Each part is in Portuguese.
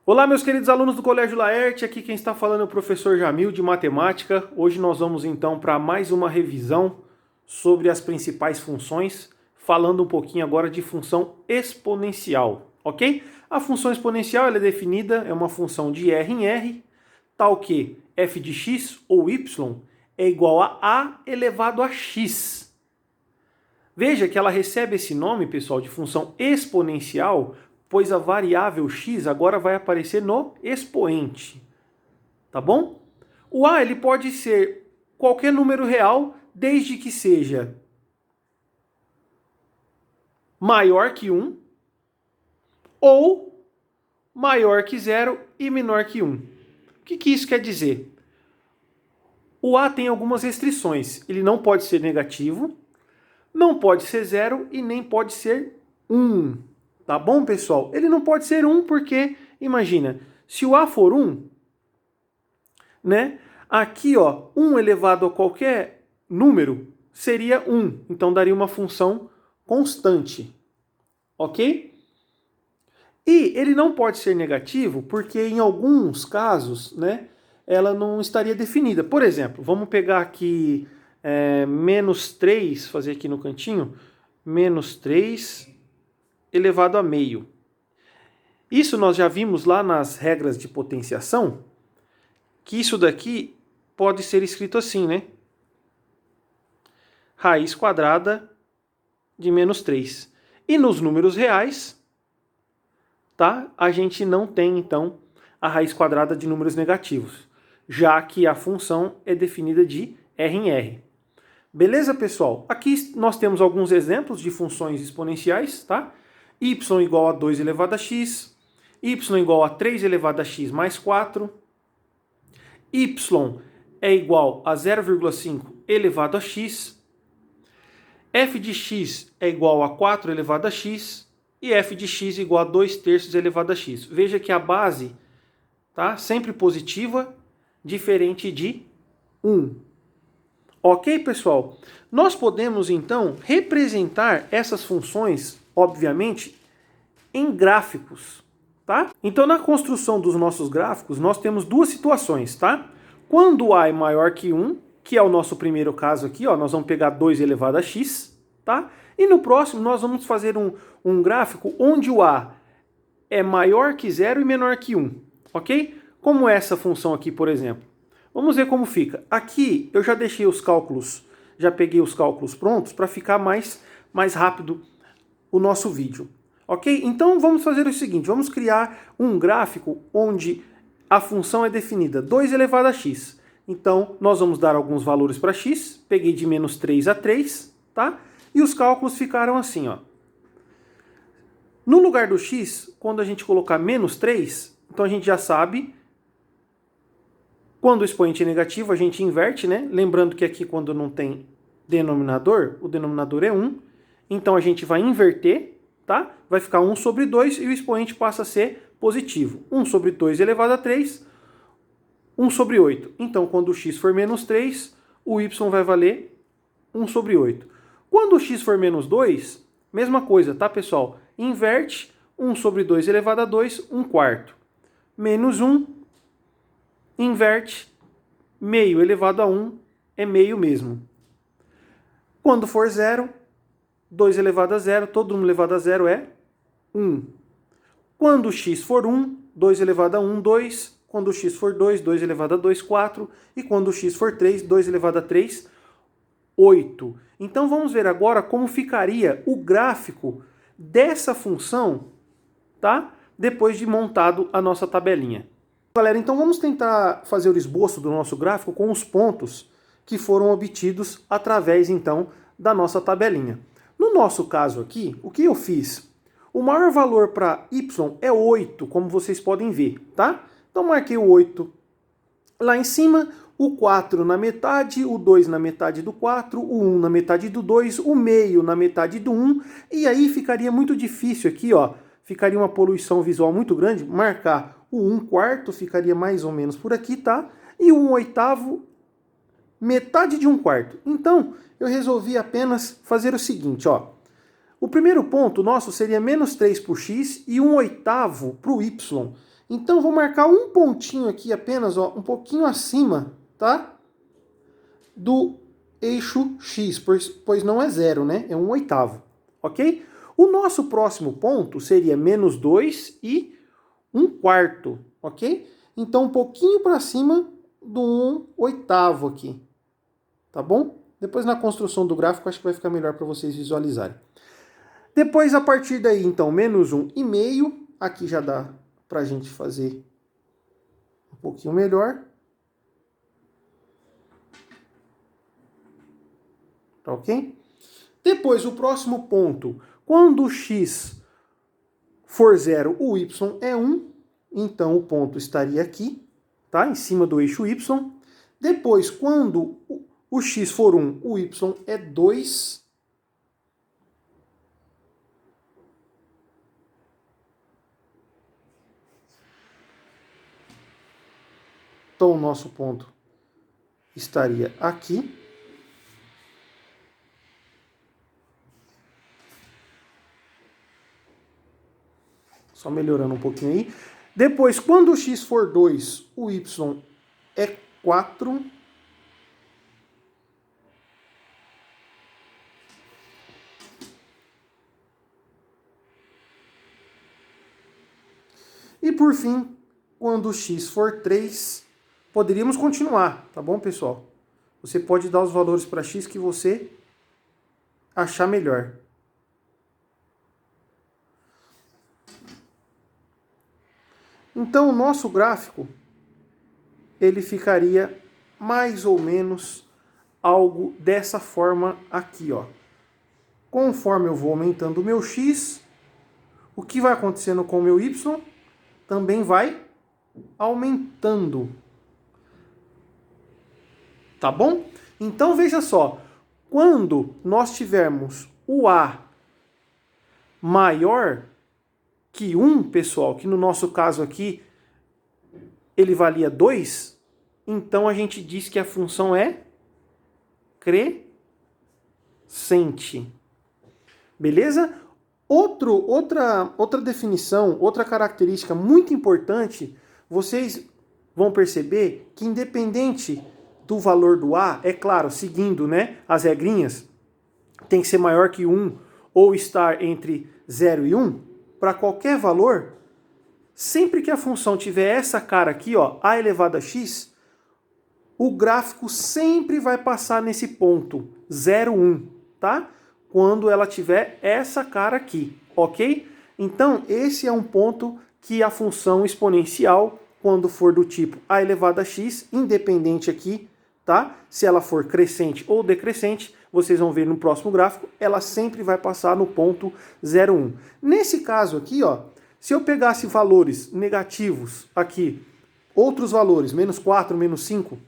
Olá, meus queridos alunos do Colégio Laerte, aqui quem está falando é o professor Jamil de Matemática. Hoje nós vamos então para mais uma revisão sobre as principais funções, falando um pouquinho agora de função exponencial, ok? A função exponencial ela é definida, é uma função de R em R, tal que f de x ou y é igual a elevado a x. Veja que ela recebe esse nome, pessoal, de função exponencial, pois a variável x agora vai aparecer no expoente, tá bom? O a ele pode ser qualquer número real, desde que seja maior que 1, ou maior que 0 e menor que 1. O que isso quer dizer? O a tem algumas restrições. Ele não pode ser negativo, não pode ser 0 e nem pode ser 1. Tá bom, pessoal? Ele não pode ser 1 porque, imagina, se o a for 1, né? Aqui, ó, 1 elevado a qualquer número seria 1. Então, daria uma função constante. Ok? E ele não pode ser negativo porque, em alguns casos, né, ela não estaria definida. Por exemplo, vamos pegar aqui menos 3, fazer aqui no cantinho, menos 3 elevado a meio. Isso nós já vimos lá nas regras de potenciação, que isso daqui pode ser escrito assim, né? Raiz quadrada de menos 3. E nos números reais, tá? A gente não tem, então, a raiz quadrada de números negativos, já que a função é definida de R em R. Beleza, pessoal? Aqui nós temos alguns exemplos de funções exponenciais, tá? Y igual a 2 elevado a x, y igual a 3 elevado a x mais 4, y é igual a 0,5 elevado a x, f de x é igual a 4 elevado a x e f de x igual a 2 terços elevado a x. Veja que a base tá sempre positiva, diferente de 1. Ok, pessoal? Nós podemos, então, representar essas funções, obviamente, em gráficos, tá? Então, na construção dos nossos gráficos, nós temos duas situações, tá? Quando a é maior que 1, que é o nosso primeiro caso aqui, ó, nós vamos pegar 2 elevado a x, tá? E no próximo, nós vamos fazer um gráfico onde o a é maior que 0 e menor que 1, ok? Como essa função aqui, por exemplo. Vamos ver como fica. Aqui eu já deixei os cálculos, já peguei os cálculos prontos para ficar mais rápido o nosso vídeo. Ok? Então vamos fazer o seguinte, vamos criar um gráfico onde a função é definida 2 elevado a x. Então nós vamos dar alguns valores para x, peguei de menos 3 a 3, tá? E os cálculos ficaram assim, ó. No lugar do x, quando a gente colocar menos 3, então a gente já sabe. Quando o expoente é negativo, a gente inverte, né? Lembrando que aqui, quando não tem denominador, o denominador é 1. Então, a gente vai inverter, tá? Vai ficar 1 sobre 2 e o expoente passa a ser positivo. 1 sobre 2 elevado a 3, 1 sobre 8. Então, quando o x for menos 3, o y vai valer 1 sobre 8. Quando o x for menos 2, mesma coisa, tá, pessoal? Inverte, 1 sobre 2 elevado a 2, 1 quarto. Menos 1. Inverte, meio elevado a 1 é meio mesmo. Quando for 0, 2 elevado a 0, todo 1 elevado a 0 é 1. Quando x for 1, 2 elevado a 1, 2. Quando x for 2, 2 elevado a 2, 4. E quando x for 3, 2 elevado a 3, 8. Então vamos ver agora como ficaria o gráfico dessa função, tá? Depois de montado a nossa tabelinha. Galera, então vamos tentar fazer o esboço do nosso gráfico com os pontos que foram obtidos através, então, da nossa tabelinha. No nosso caso aqui, o que eu fiz? O maior valor para y é 8, como vocês podem ver, tá? Então marquei o 8 lá em cima, o 4 na metade, o 2 na metade do 4, o 1 na metade do 2, o meio na metade do 1, e aí ficaria muito difícil aqui, ó, ficaria uma poluição visual muito grande, marcar o 1 quarto ficaria mais ou menos por aqui, tá? E o 1 oitavo, metade de 1 quarto. Então, eu resolvi apenas fazer o seguinte, ó. O primeiro ponto nosso seria menos 3 para o x e 1 oitavo para o y. Então, vou marcar um pontinho aqui apenas, ó, um pouquinho acima, tá? Do eixo X, pois não é 0, né? É 1/8, ok? O nosso próximo ponto seria menos 2 e 1/4, ok? Então, um pouquinho para cima do 1/8 aqui, tá bom? Depois na construção do gráfico acho que vai ficar melhor para vocês visualizarem. Depois, a partir daí, então, menos 1,5, aqui já dá para a gente fazer um pouquinho melhor. Tá ok? Depois, o próximo ponto, quando o x for 0, o y é 1, então o ponto estaria aqui, tá? Em cima do eixo y. Depois, quando o x for 1, o y é 2. Então, o nosso ponto estaria aqui. Só melhorando um pouquinho aí. Depois, quando o x for 2, o y é 4. E por fim, quando o x for 3, poderíamos continuar, tá bom, pessoal? Você pode dar os valores para x que você achar melhor. Então, o nosso gráfico, ele ficaria mais ou menos algo dessa forma aqui, ó. Conforme eu vou aumentando o meu x, o que vai acontecendo com o meu y também vai aumentando. Tá bom? Então, veja só. Quando nós tivermos o A maior que 1, pessoal, que no nosso caso aqui ele valia 2, então a gente diz que a função é crescente. Beleza? Outra definição, outra característica muito importante, vocês vão perceber que independente do valor do A, é claro, seguindo, né, as regrinhas, tem que ser maior que 1 ou estar entre 0 e 1, para qualquer valor, sempre que a função tiver essa cara aqui, ó, a elevado a x, o gráfico sempre vai passar nesse ponto 0, 1, tá? Quando ela tiver essa cara aqui, ok? Então, esse é um ponto que a função exponencial, quando for do tipo a elevado a x, independente aqui, tá? Se ela for crescente ou decrescente, vocês vão ver no próximo gráfico, ela sempre vai passar no ponto 0, 1. Nesse caso aqui, ó, se eu pegasse valores negativos aqui, outros valores, menos 4, menos 5,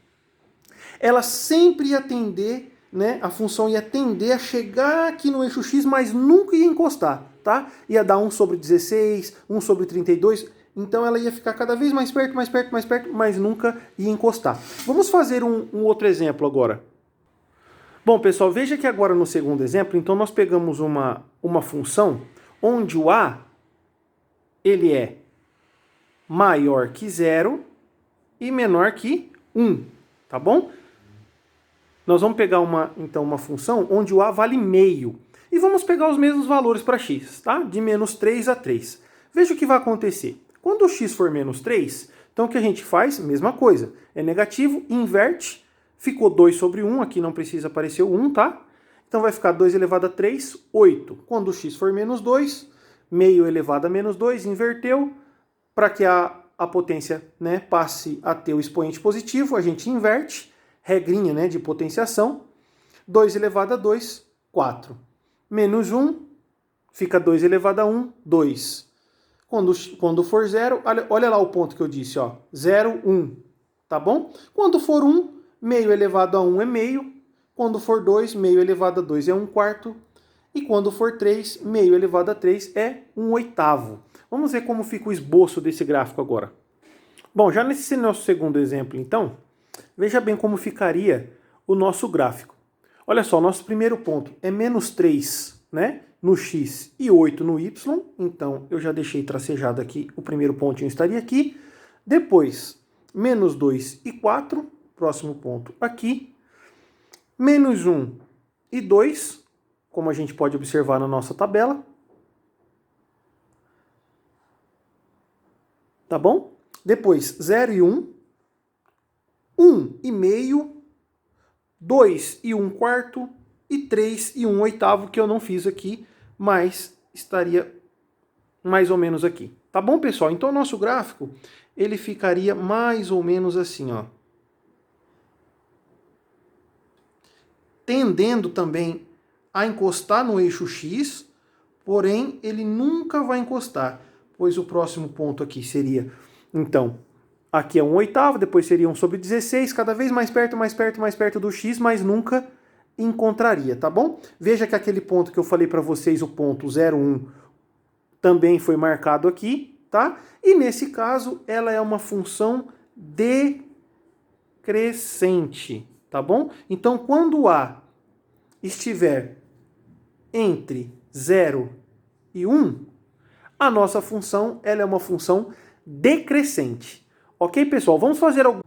ela sempre ia tender, né, a função ia tender a chegar aqui no eixo x, mas nunca ia encostar, tá? Ia dar 1 sobre 16, 1 sobre 32, então ela ia ficar cada vez mais perto, mais perto, mais perto, mas nunca ia encostar. Vamos fazer um outro exemplo agora. Bom, pessoal, veja que agora no segundo exemplo, então nós pegamos uma função onde o a ele é maior que 0 e menor que 1, tá bom? Nós vamos pegar então uma função onde o a vale meio. E vamos pegar os mesmos valores para x, tá? De menos 3 a 3. Veja o que vai acontecer. Quando o x for menos 3, então o que a gente faz? Mesma coisa. É negativo, inverte, ficou 2 sobre 1, aqui não precisa aparecer o 1, tá? Então vai ficar 2 elevado a 3, 8. Quando o x for menos 2, meio elevado a menos 2, inverteu. Para que a potência, né, passe a ter o expoente positivo, a gente inverte. Regrinha, né, de potenciação. 2 elevado a 2, 4. Menos 1, fica 2 elevado a 1, 2. Quando for 0, olha lá o ponto que eu disse, ó, 0, 1, tá bom? Quando for 1, meio elevado a 1 é meio. Quando for 2, meio elevado a 2 é 1/4. E quando for 3, meio elevado a 3 é 1/8. Vamos ver como fica o esboço desse gráfico agora. Bom, já nesse nosso segundo exemplo, então, veja bem como ficaria o nosso gráfico. Olha só, nosso primeiro ponto é menos 3, né? no X e 8 no Y. Então, eu já deixei tracejado aqui, o primeiro pontinho estaria aqui. Depois, menos 2 e 4, próximo ponto aqui. Menos 1 e 2, como a gente pode observar na nossa tabela. Tá bom? Depois, 0 e 1. 1 e meio. 2 e 1 quarto. E 3 e 1 oitavo, que eu não fiz aqui, mas estaria mais ou menos aqui. Tá bom, pessoal? Então, o nosso gráfico, ele ficaria mais ou menos assim, ó. Tendendo também a encostar no eixo X, porém, ele nunca vai encostar, pois o próximo ponto aqui seria, então, aqui é 1 oitavo, depois seria 1 sobre 16, cada vez mais perto, mais perto, mais perto do X, mas nunca encontraria, tá bom? Veja que aquele ponto que eu falei para vocês, o ponto 0,1, também foi marcado aqui, tá? E nesse caso, ela é uma função decrescente, tá bom? Então, quando A estiver entre 0 e 1, a nossa função, ela é uma função decrescente. Ok, pessoal? Vamos fazer algum...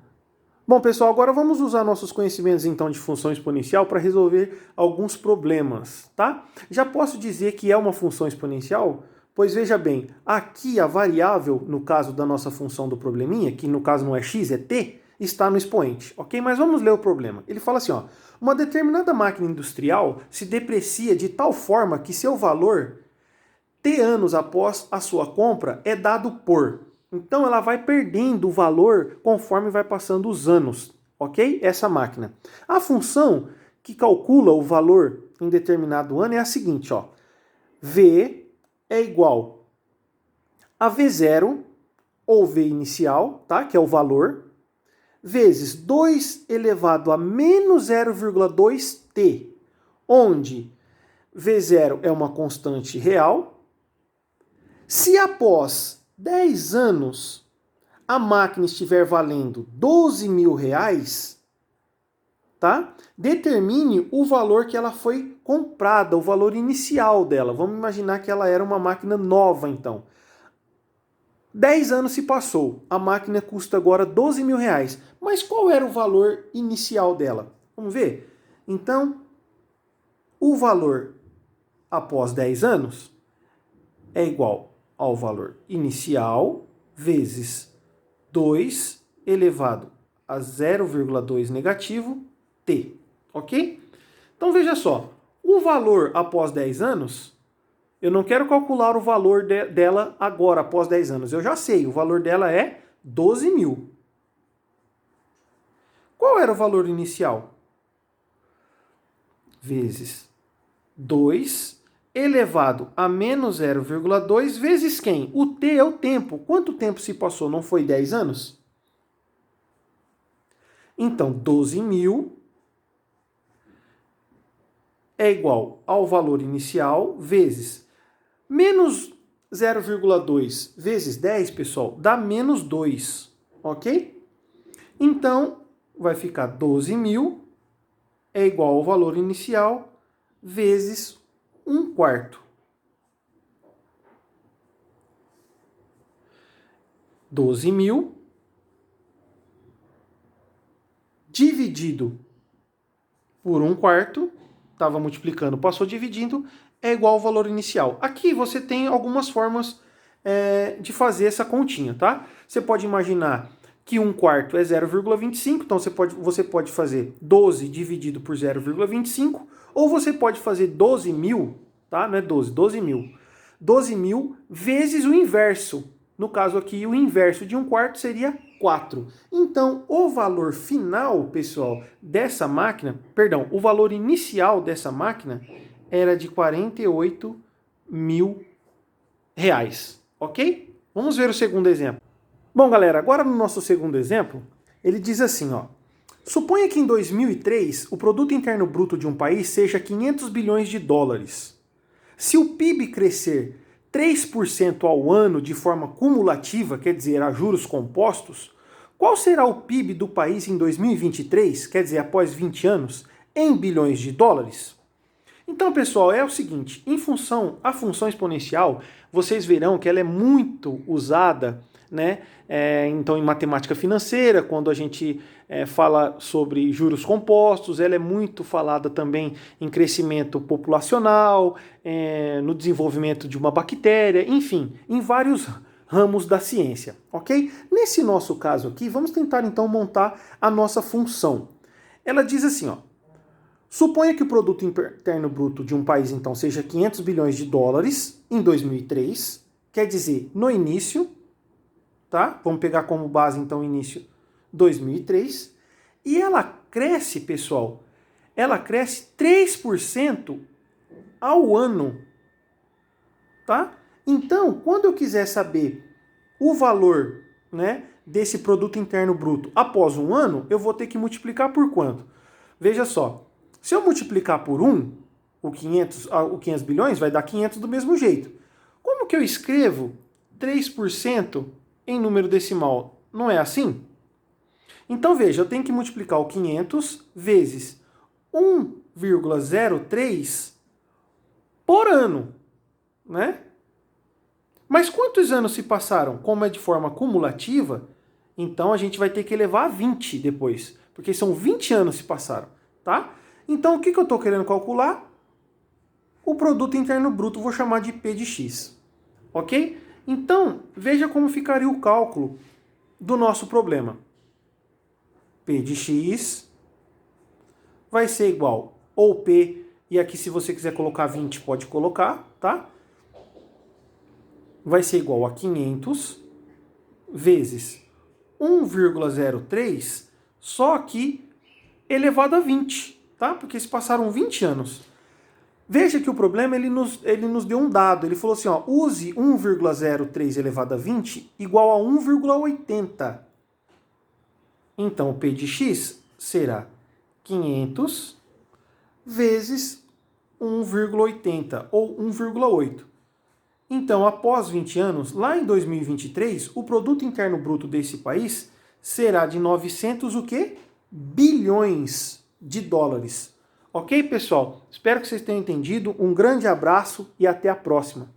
Bom, pessoal, agora vamos usar nossos conhecimentos, então, de função exponencial para resolver alguns problemas, tá? Já posso dizer que é uma função exponencial? Pois veja bem, aqui a variável, no caso da nossa função do probleminha, que no caso não é x, é t, está no expoente, ok? Mas vamos ler o problema. Ele fala assim, ó, uma determinada máquina industrial se deprecia de tal forma que seu valor, t anos após a sua compra, é dado por... Então ela vai perdendo o valor conforme vai passando os anos, ok? Essa máquina. A função que calcula o valor em determinado ano é a seguinte, ó. V é igual a V0, ou V inicial, tá? Que é o valor, vezes 2 elevado a menos 0,2t, onde V0 é uma constante real. Se após 10 anos a máquina estiver valendo 12 mil reais, tá? Determine o valor que ela foi comprada, o valor inicial dela. Vamos imaginar que ela era uma máquina nova, então. 10 anos se passou, a máquina custa agora 12 mil reais. Mas qual era o valor inicial dela? Vamos ver? Então, o valor após 10 anos é igual ao valor inicial vezes 2 elevado a 0,2 negativo t, ok? Então veja só, o valor após 10 anos, eu não quero calcular o valor dela agora, após 10 anos, eu já sei, o valor dela é 12 mil. Qual era o valor inicial? Vezes 2 elevado a menos 0,2 vezes quem? O t é o tempo. Quanto tempo se passou? Não foi 10 anos? Então, 12 mil é igual ao valor inicial vezes menos 0,2 vezes 10, pessoal, dá menos 2, ok? Então, vai ficar 12 mil é igual ao valor inicial vezes 1 quarto. 12 mil dividido por 1 quarto, estava multiplicando, passou dividindo, é igual ao valor inicial. Aqui você tem algumas formas de fazer essa continha, tá? Você pode imaginar que 1 quarto é 0,25, então você pode fazer 12 dividido por 0,25, ou você pode fazer 12 mil, tá? Não é 12, 12 mil. 12 mil vezes o inverso. No caso aqui, o inverso de 1 quarto seria 4. Então, o valor final, pessoal, dessa máquina, perdão, o valor inicial dessa máquina era de 48 mil reais, ok? Vamos ver o segundo exemplo. Bom, galera, agora no nosso segundo exemplo, ele diz assim, ó. Suponha que em 2003 o produto interno bruto de um país seja 500 bilhões de dólares. Se o PIB crescer 3% ao ano de forma cumulativa, quer dizer, a juros compostos, qual será o PIB do país em 2023, quer dizer, após 20 anos, em bilhões de dólares? Então, pessoal, é o seguinte, a função exponencial, vocês verão que ela é muito usada, né? Então, em matemática financeira, quando a gente fala sobre juros compostos, ela é muito falada também em crescimento populacional, no desenvolvimento de uma bactéria, enfim, em vários ramos da ciência, ok? Nesse nosso caso aqui, vamos tentar então montar a nossa função. Ela diz assim, ó, suponha que o produto interno bruto de um país então seja 500 bilhões de dólares em 2003, quer dizer, no início, tá? Vamos pegar como base então o início 2003, e ela cresce, pessoal, ela cresce 3% ao ano, tá? Então, quando eu quiser saber o valor, né, desse produto interno bruto após um ano, eu vou ter que multiplicar por quanto? Veja só, se eu multiplicar por 1, o 500 bilhões vai dar 500 do mesmo jeito. Como que eu escrevo 3% em número decimal? Não é assim? Então veja, eu tenho que multiplicar o 500 vezes 1,03 por ano, né? Mas quantos anos se passaram? Como é de forma cumulativa, então a gente vai ter que elevar a 20 depois, porque são 20 anos se passaram, tá? Então o que eu estou querendo calcular? O produto interno bruto, vou chamar de P de X, ok? Então, veja como ficaria o cálculo do nosso problema. P de X vai ser igual, ou P, e aqui se você quiser colocar 20, pode colocar, tá? Vai ser igual a 500 vezes 1,03, só que elevado a 20, tá? Porque se passaram 20 anos. Veja que o problema, ele nos deu um dado, ele falou assim, ó, use 1,03 elevado a 20 igual a 1,80. Então, o P de X será 500 vezes 1,80, ou 1,8. Então, após 20 anos, lá em 2023, o produto interno bruto desse país será de 900 o quê? Bilhões de dólares. Ok, pessoal? Espero que vocês tenham entendido. Um grande abraço e até a próxima.